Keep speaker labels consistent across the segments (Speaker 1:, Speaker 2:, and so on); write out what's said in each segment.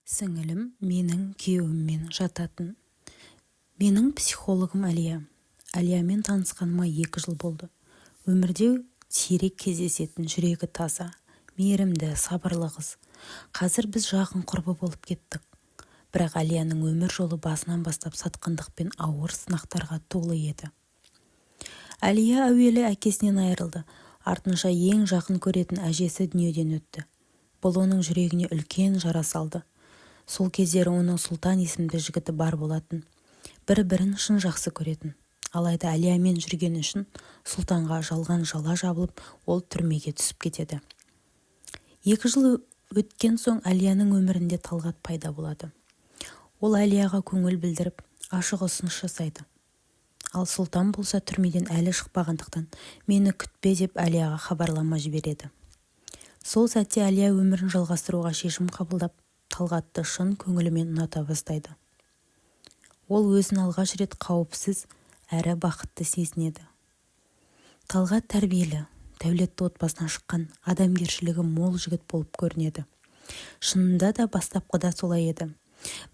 Speaker 1: Сіңілім менің күйеуіммен жататын. Менің психологым Әлия. Әлиямен танысқаныма 2 жыл болды. Өмірде сирек кездесетін жүрегі таза, мейірімді, сабырлы қыз. Қазір біз жақын құрбы болып кеттік. Бірақ Әлияның өмір жолы басынан бастап сатқындық пен ауыр сынақтарға толы еді. Әлия әуелі әкесінен айырылды. Артынша ең жақын көретін әжесі дүниеден өтті. Бұл оның жүрегіне үлкен жара салды. Сол кездері оның Сұлтан есімді жігіті бар болатын. Бір-бірін шын жақсы көретін. Алайда Әлиямен жүрген үшін Сұлтанға жалған жала жабылып, ол түрмеге түсіп кетеді. 2 жыл өткен соң Әлияның өмірінде Талғат пайда болады. Ол Әлияға көңіл білдіріп, ашық ұсыныс жасайды. Ал Сұлтан болса түрмеден әлі шықпағандықтан мені күтпе деп Әлияға хабарлама жібереді. Сол сәтте Әлия өмірін жалғастыруға шешім қабылдап, Талғатты шын көңілімен ұната бастайды. Ол өзін алғаш рет қауіпсіз әрі бақытты сезінеді. Талғат тәрбиелі, дәулетті отбасынан шыққан, адамгершілігі мол жігіт болып көрінеді. Шынында да бастапқыда солай еді.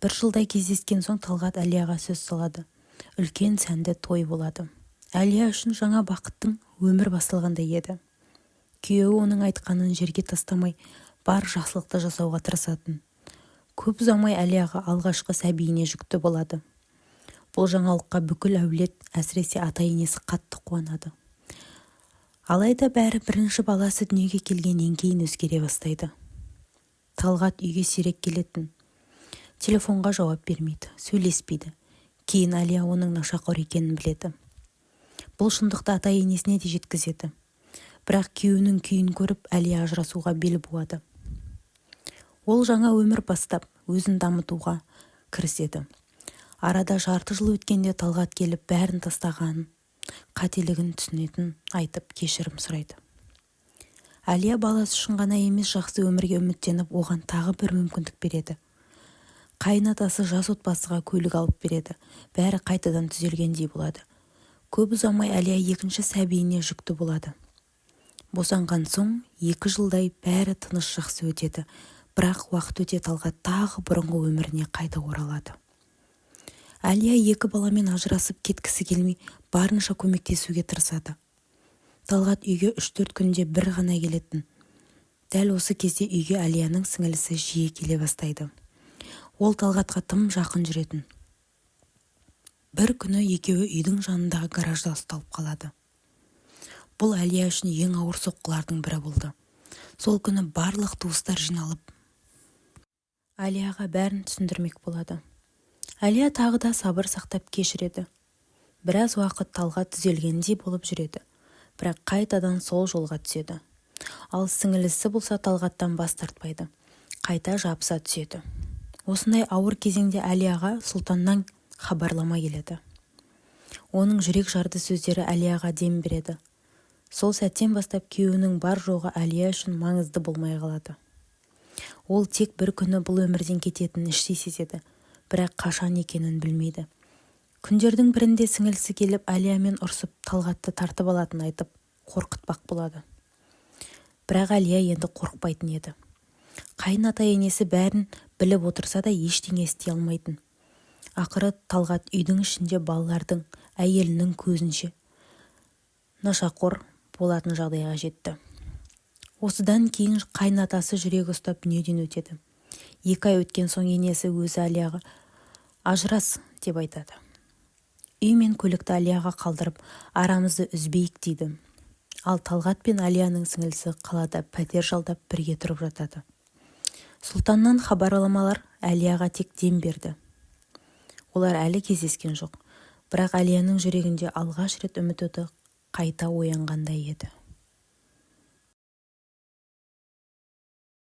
Speaker 1: 1 жылдай кездескен соң Талғат Әлияға сөз салады. Үлкен сәнді той болады. Әлия үшін жаңа бақыттың өмір басталғандай еді. Күйеуі оның айтқанын жерге тастамай, бар жақсылықты жасауға тырысатын. Көп ұзамай Әлияға алғашқы сәбиіне жүкті болады. Бұл жаңалыққа бүкіл әулет, әсіресе ата-енесі қатты қуанады. Алайда бәрі бірінші баласы дүниеге келгеннен кейін өзгере бастайды. Талғат үйге сирек келетін. Телефонға жауап бермейді, сөйлеспейді. Кейін Әлия оның нашақор екенін біледі. Бұл шындықты ата-енесіне де жеткізеді. Бірақ күйеуінің күйін көріп, Әлия ажырасуға бел буады. Ол жаңа өмір бастап, өзін дамытуға кіріседі. Арада жарты жыл өткенде Талғат келіп бәрін тастағанын, қателігін түсінетін айтып кешірім сұрайды. Әлия баласы үшін ғана емес, жақсы өмірге үміттеніп, оған тағы бір мүмкіндік береді. Қайынатасы жас отбасыға көлік алып береді. Бәрі қайтадан түзелгендей болады. Көп ұзамай Әлия 2-ші сәбиіне жүкті болады. Босанған соң 2 жылдай бәрі тыныш жақсы өтеді. Бірақ уақыт өте Талғат тағы бұрынғы өміріне қайта оралады. Әлия 2 баламен ажырасып кеткісі келмей, барынша көмектесуге тырысады. Талғат үйге 3-4 күнде бір ғана келетін. Дәл осы кезде үйге Әлияның сіңілісі жиі келе бастайды. Ол Талғатқа тым жақын жүретін. Bir күні екеуі үйдің жанындағы гаражда ұсталып қалады. Бұл Әлия үшін ең ауыр соққылардың бірі болды. Сол күні барлық туыстар жиналып, Әлияға бәрін түсіндірмек болады. Әлия тағы да сабыр сақтап кешіреді. Біраз уақыт Талғат түзелгендей болып жүреді. Бірақ қайтадан сол жолға түседі. Ал сіңілісі болса Талғаттан бас тартпайды. Қайта жабыса түседі. Осындай ауыр кезеңде Әлияға Сұлтаннан хабарлама келеді. Оның жүрек жарды сөздері Әлияға дем береді. Сол сәттен бастап күйеуінің бар жоғы Әлия үшін маңызды болмай қалады. Ол тек бір күні бұл өмірден кететінін іштей сезеді, бірақ қашан екенін білмейді. Күндердің бірінде сіңілісі келіп Әлиямен ұрсып Талғатты тартып алатын айтып, қорқытпақ болады. Бірақ Әлия енді қорықпайтын еді. Қайын ата-енесі бәрін біліп отырса да ештеңе істей алмайтын. Ақыры Талғат үйдің ішінде балалардың, әйелінің көзінше нашақор болатын жағдайға жетті. Осыдан кейін қайын атасы жүрегі ұстап дүниеден өтеді. 2 ай өткен соң енесі өзі Әлияға ажырас деп айтады. Үй мен көлікті Әлияға қалдырып, арамызды үзбейік дейді. Ал Талғат пен Әлияның сіңілісі қалада пәтер жалдап бірге тұрып жатады. Сұлтаннан хабарламалар Әлияға тек дем берді. Олар әлі кездескен жоқ. Бірақ Әлияның жүрегінде алғаш рет үміт оты қайта оянғандай еді.